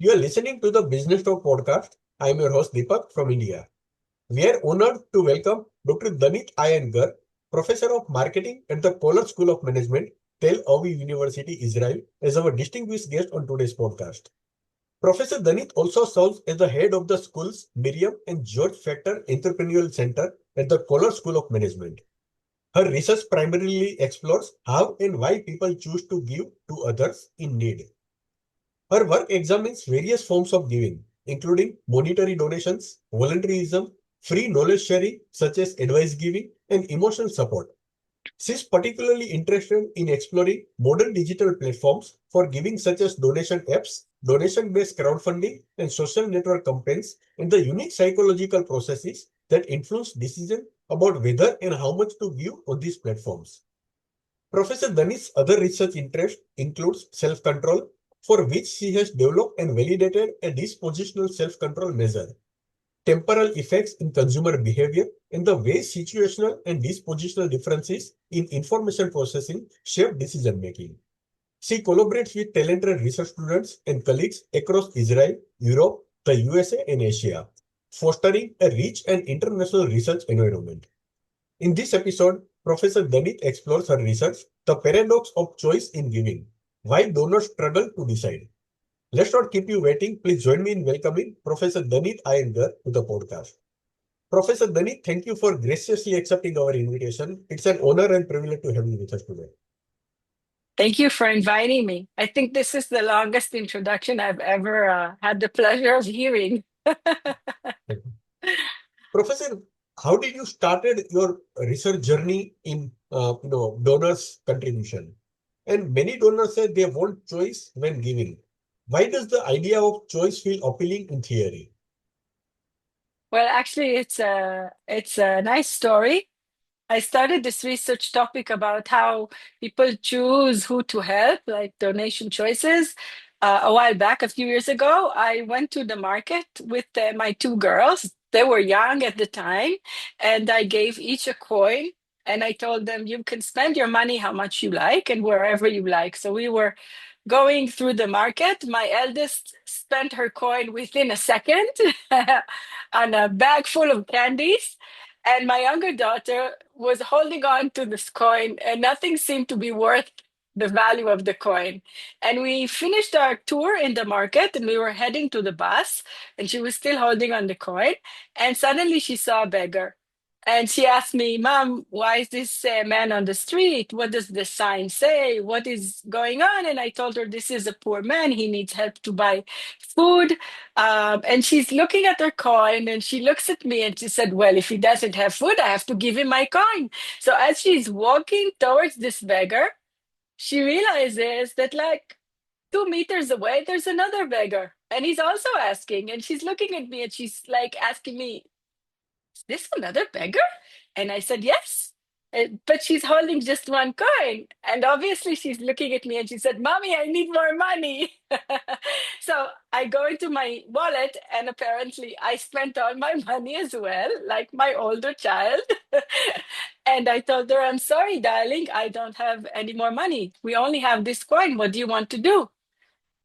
You are listening to the Business Talk podcast. I am your host Deepak from India. We are honored to welcome Dr. Danit Ein-Gar, Professor of Marketing at the Kohler School of Management, Tel Aviv University, Israel, as our distinguished guest on today's podcast. Professor Danit also serves as the head of the school's Miriam and George Factor Entrepreneurial Center at the Kohler School of Management. Her research primarily explores how and why people choose to give to others in need. Her work examines various forms of giving, including monetary donations, volunteerism, free knowledge sharing, such as advice giving, and emotional support. She is particularly interested in exploring modern digital platforms for giving, such as donation apps, donation based crowdfunding, and social network campaigns, and the unique psychological processes that influence decisions about whether and how much to give on these platforms. Professor Dhanis' other research interest includes self-control, for which she has developed and validated a dispositional self-control measure, temporal effects in consumer behavior, and the way situational and dispositional differences in information processing shape decision-making. She collaborates with talented research students and colleagues across Israel, Europe, the USA, and Asia, fostering a rich and international research environment. In this episode, Professor Danit explores her research, the paradox of choice in giving, why donors struggle to decide. Let's not keep you waiting. Please join me in welcoming Professor Danit Ein-Gar to the podcast. Professor Danit, thank you for graciously accepting our invitation. It's an honor and privilege to have you with us today. Thank you for inviting me. I think this is the longest introduction I've ever had the pleasure of hearing. Professor, how did you started your research journey in donors' contribution? And many donors say they want choice when giving. Why does the idea of choice feel appealing in theory? Well, actually, it's a nice story. I started this research topic about how people choose who to help, like donation choices. A while back, a few years ago, I went to the market with my two girls. They were young at the time, and I gave each a coin. And I told them, you can spend your money how much you like and wherever you like. So we were going through the market. My eldest spent her coin within a second on a bag full of candies. And my younger daughter was holding on to this coin, and nothing seemed to be worth the value of the coin. And we finished our tour in the market and we were heading to the bus, and she was still holding on the coin. And suddenly she saw a beggar. And she asked me, Mom, why is this man on the street? What does the sign say? What is going on? And I told her, this is a poor man. He needs help to buy food. And she's looking at her coin and she looks at me and she said, well, if he doesn't have food, I have to give him my coin. So as she's walking towards this beggar, she realizes that like 2 meters away, there's another beggar. And he's also asking. And she's looking at me and she's like asking me, is this another beggar? And I said, yes. But she's holding just one coin. And obviously, she's looking at me and she said, Mommy, I need more money. So I go into my wallet, and apparently, I spent all my money as well, like my older child. And I told her, I'm sorry, darling, I don't have any more money. We only have this coin. What do you want to do?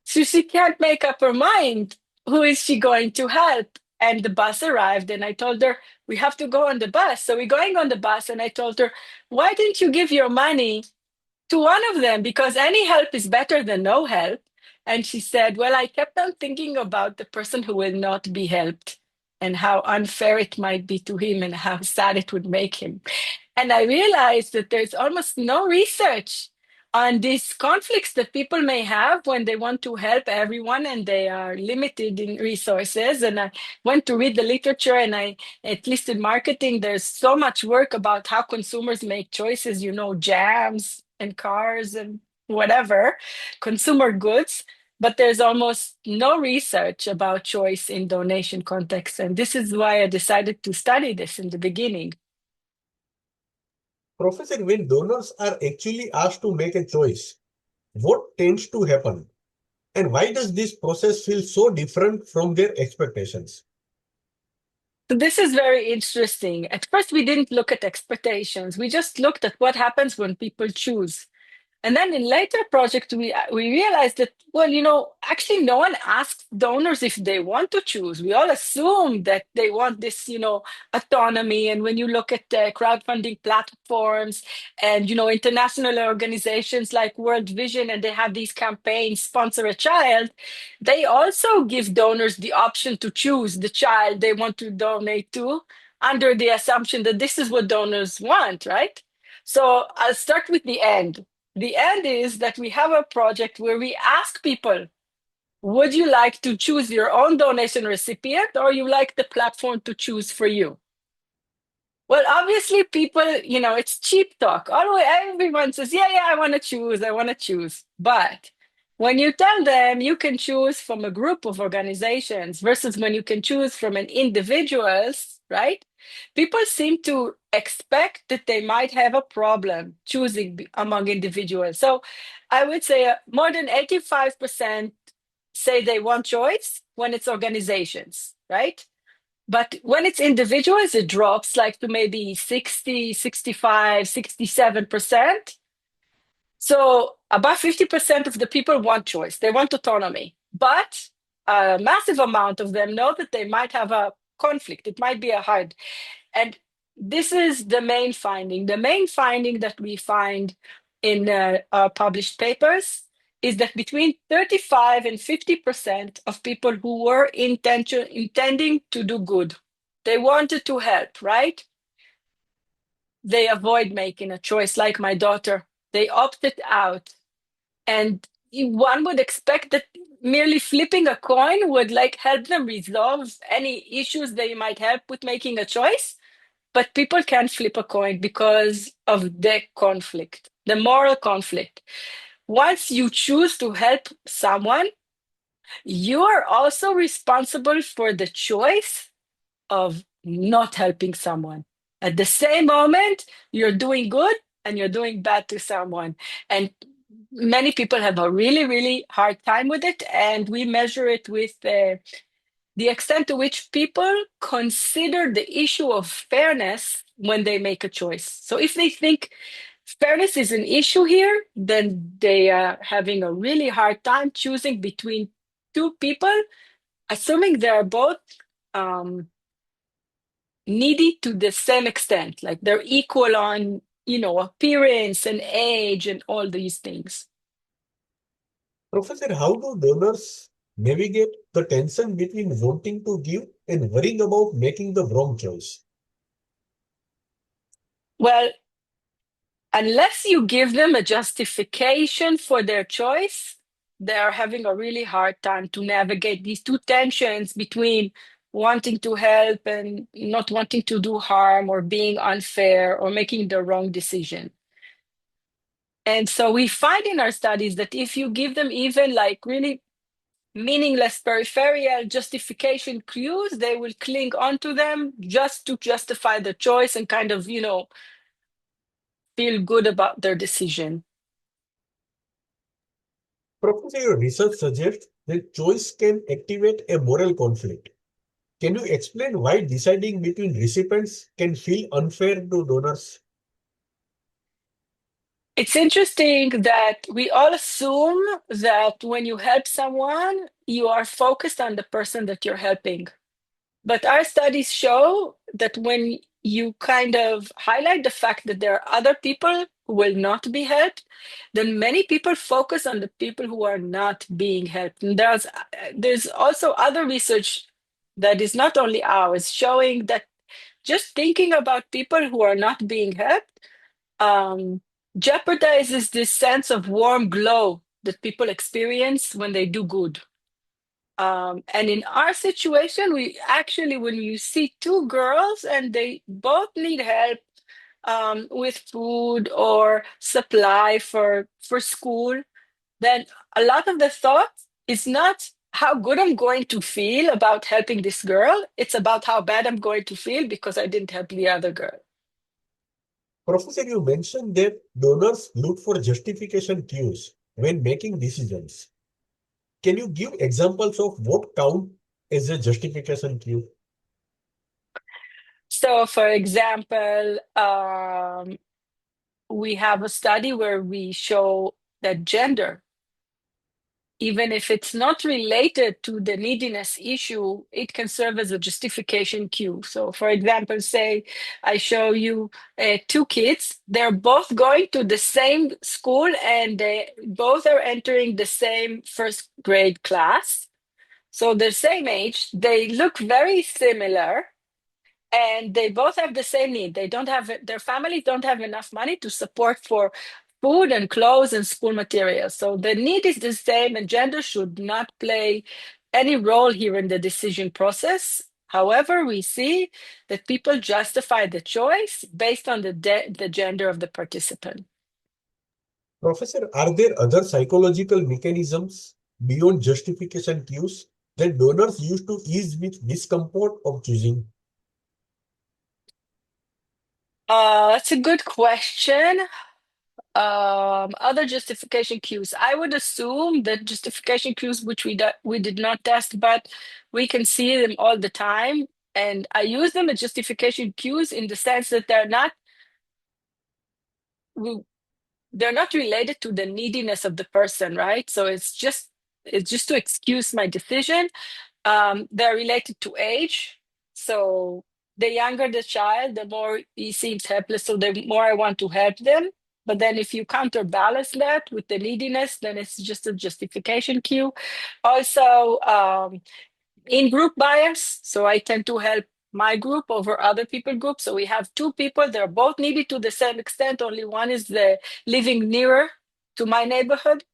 So she can't make up her mind. Who is she going to help? And the bus arrived, and I told her, we have to go on the bus. So we're going on the bus, and I told her, why didn't you give your money to one of them? Because any help is better than no help. And she said, well, I kept on thinking about the person who will not be helped and how unfair it might be to him and how sad it would make him. And I realized that there's almost no research on these conflicts that people may have when they want to help everyone and they are limited in resources. And I went to read the literature, and at least in marketing, there's so much work about how consumers make choices, jams and cars and whatever, consumer goods. But there's almost no research about choice in donation context. And this is why I decided to study this in the beginning. Professor, when donors are actually asked to make a choice, what tends to happen? And why does this process feel so different from their expectations? So this is very interesting. At first, we didn't look at expectations. We just looked at what happens when people choose. And then in later project, we realized that, well, actually no one asks donors if they want to choose. We all assume that they want this, autonomy. And when you look at crowdfunding platforms and, international organizations like World Vision, and they have these campaigns, sponsor a child, they also give donors the option to choose the child they want to donate to under the assumption that this is what donors want, right? So I'll start with the end. The end is that we have a project where we ask people, would you like to choose your own donation recipient, or you like the platform to choose for you? Well, obviously, people, it's cheap talk. Everyone says, yeah, yeah, I want to choose, I want to choose. But when you tell them you can choose from a group of organizations versus when you can choose from an individuals, right? People seem to expect that they might have a problem choosing among individuals. So I would say more than 85% say they want choice when it's organizations, right? But when it's individuals, it drops like to maybe 60, 65, 67%. So about 50% of the people want choice. They want autonomy. But a massive amount of them know that they might have a conflict. It might be a hard. And this is the main finding. The main finding that we find in our published papers is that between 35 and 50% of people who were intending to do good, they wanted to help, right? They avoid making a choice, like my daughter. They opted out. And one would expect that merely flipping a coin would like help them resolve any issues they might have with making a choice. But people can't flip a coin because of the conflict, the moral conflict. Once you choose to help someone, you are also responsible for the choice of not helping someone. At the same moment, you're doing good and you're doing bad to someone. And many people have a really, really hard time with it. And we measure it with the extent to which people consider the issue of fairness when they make a choice. So if they think fairness is an issue here, then they are having a really hard time choosing between two people, assuming they are both um, needy to the same extent, like they're equal on, appearance and age and all these things. Professor, how do donors navigate the tension between wanting to give and worrying about making the wrong choice? Well, unless you give them a justification for their choice, they are having a really hard time to navigate these two tensions between wanting to help and not wanting to do harm, or being unfair, or making the wrong decision. And so we find in our studies that if you give them even like really meaningless peripheral justification clues, they will cling onto them just to justify the choice and kind of, feel good about their decision. Professor, your research suggests that choice can activate a moral conflict. Can you explain why deciding between recipients can feel unfair to donors? It's interesting that we all assume that when you help someone, you are focused on the person that you're helping. But our studies show that when you kind of highlight the fact that there are other people who will not be helped, then many people focus on the people who are not being helped. And there's also other research that is not only ours, showing that just thinking about people who are not being helped um, jeopardizes this sense of warm glow that people experience when they do good. And in our situation, we actually, when you see two girls and they both need help with food or supply for school, then a lot of the thought is not how good I'm going to feel about helping this girl. It's about how bad I'm going to feel because I didn't help the other girl. Professor, you mentioned that donors look for justification cues when making decisions. Can you give examples of what count as a justification cue? So, for example, we have a study where we show that gender, even if it's not related to the neediness issue, it can serve as a justification cue. So, for example, say I show you two kids, they're both going to the same school and they both are entering the same first grade class. So they're same age, they look very similar, and they both have the same need. They don't have their families don't have enough money to support for food and clothes and school materials. So the need is the same, and gender should not play any role here in the decision process. However, we see that people justify the choice based on the gender of the participant. Professor, are there other psychological mechanisms beyond justification cues that donors use to ease with discomfort of choosing? That's a good question. Other justification cues. I would assume that justification cues, which we did not test, but we can see them all the time. And I use them as justification cues in the sense that they're not related to the neediness of the person, right? So it's just to excuse my decision. They're related to age. So the younger the child, the more he seems helpless. So the more I want to help them. But then if you counterbalance that with the neediness, then it's just a justification cue. Also, in group bias. So I tend to help my group over other people group. So we have two people, they're both needy to the same extent. Only one is living nearer to my neighborhood,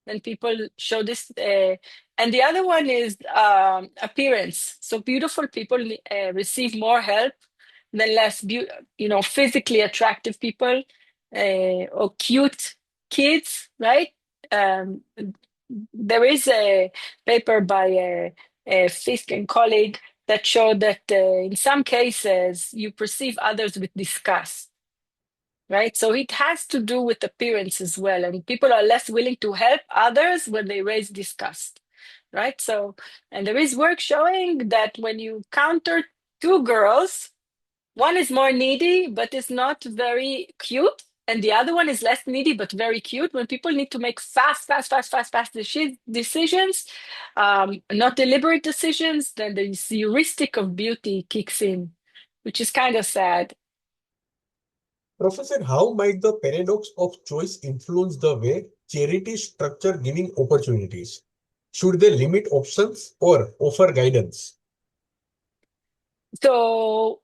and people show this, and the other one is appearance. So beautiful people receive more help than physically attractive people, or cute kids, right? um, there is a paper by Fisk and colleague that showed that in some cases you perceive others with disgust, right? So it has to do with appearance as well. And people are less willing to help others when they raise disgust, right? So, and there is work showing that when you counter two girls, one is more needy, but is not very cute. And the other one is less needy, but very cute. When people need to make fast decisions, not deliberate decisions, then the heuristic of beauty kicks in, which is kind of sad. Professor, how might the paradox of choice influence the way charities structure giving opportunities? Should they limit options or offer guidance? So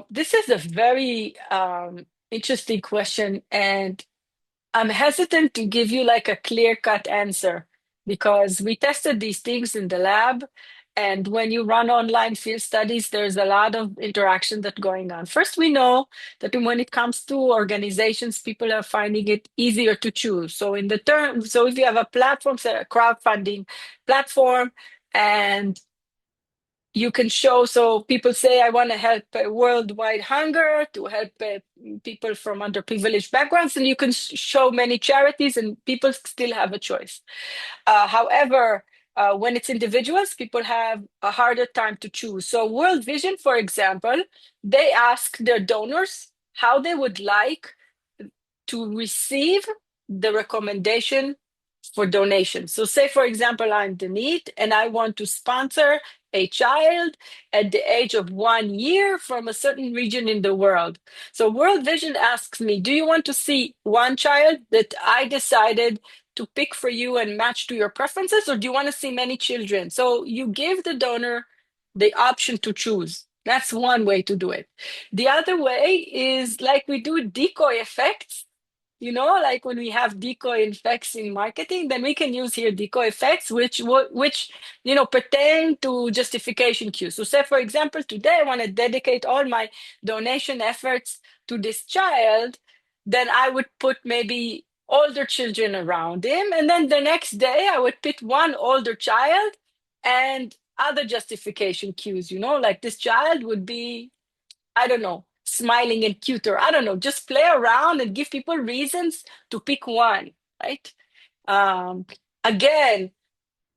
this is a very interesting question, and I'm hesitant to give you like a clear-cut answer because we tested these things in the lab. And when you run online field studies, there's a lot of interaction that's going on. First, we know that when it comes to organizations, people are finding it easier to choose. So so if you have a platform, say a crowdfunding platform, and you can show, so people say I want to help worldwide hunger, to help people from underprivileged backgrounds, and you can show many charities and people still have a choice. However, when it's individuals, people have a harder time to choose. So World Vision, for example, they ask their donors how they would like to receive the recommendation for donation. So say, for example, I'm Danit and I want to sponsor a child at the age of 1 year from a certain region in the world. So World Vision asks me, do you want to see one child that I decided to pick for you and match to your preferences, or do you want to see many children? So you give the donor the option to choose. That's one way to do it. The other way is like we do decoy effects, like when we have decoy effects in marketing, then we can use here decoy effects, which pertain to justification cues. So say, for example, today I want to dedicate all my donation efforts to this child, then I would put maybe older children around him. And then the next day I would put one older child and other justification cues, like this child would be, I don't know, smiling and cuter. I don't know, just play around and give people reasons to pick one, right? Um, Again,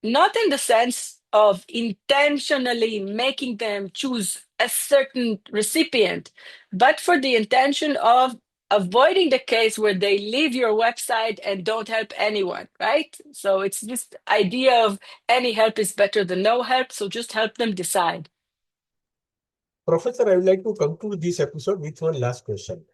not in the sense of intentionally making them choose a certain recipient, but for the intention of avoiding the case where they leave your website and don't help anyone, right? So it's this idea of any help is better than no help. So just help them decide. Professor, I would like to conclude this episode with one last question.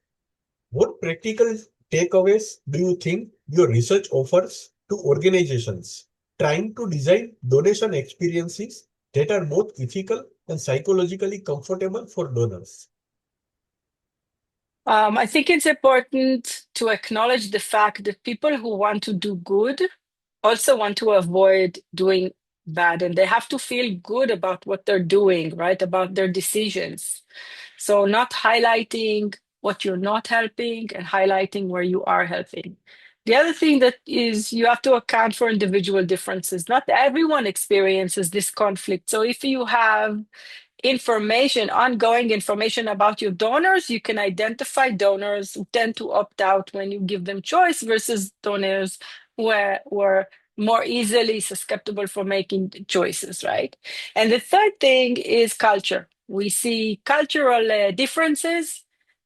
What practical takeaways do you think your research offers to organizations trying to design donation experiences that are both ethical and psychologically comfortable for donors? I think it's important to acknowledge the fact that people who want to do good also want to avoid doing bad, and they have to feel good about what they're doing, right? About their decisions. So, not highlighting what you're not helping and highlighting where you are helping. The other thing that is you have to account for individual differences. Not everyone experiences this conflict. So, if you have information, ongoing information about your donors, you can identify donors who tend to opt out when you give them choice versus donors were more easily susceptible for making choices, right? And the third thing is culture. We see cultural differences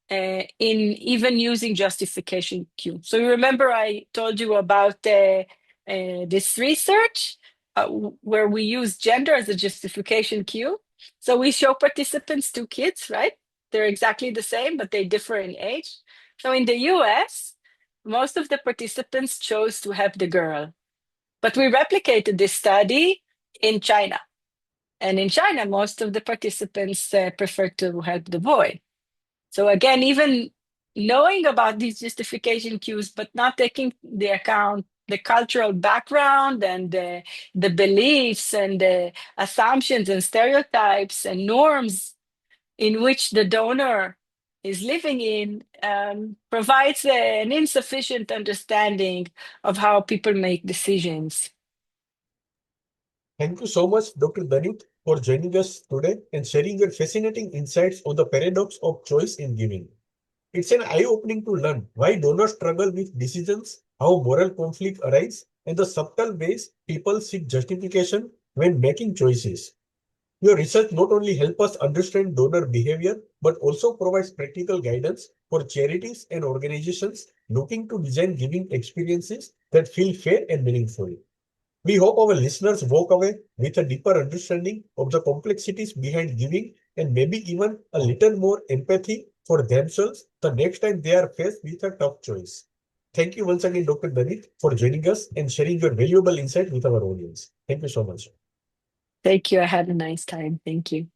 in even using justification cue. So you remember I told you about this research where we use gender as a justification cue. So we show participants two kids, right? They're exactly the same, but they differ in age. So in the US, most of the participants chose to have the girl. But we replicated this study in China. And in China, most of the participants preferred to help the boy. So again, even knowing about these justification cues, but not taking the account the cultural background and the beliefs and the assumptions and stereotypes and norms in which the donor is living in provides an insufficient understanding of how people make decisions. Thank you so much, Dr. Danit, for joining us today and sharing your fascinating insights on the paradox of choice in giving. It's an eye-opening to learn why donors struggle with decisions, how moral conflict arise, and the subtle ways people seek justification when making choices. Your research not only helps us understand donor behavior, but also provides practical guidance for charities and organizations looking to design giving experiences that feel fair and meaningful. We hope our listeners walk away with a deeper understanding of the complexities behind giving and maybe even a little more empathy for themselves the next time they are faced with a tough choice. Thank you once again, Dr. Danit, for joining us and sharing your valuable insight with our audience. Thank you so much. Thank you. I had a nice time. Thank you.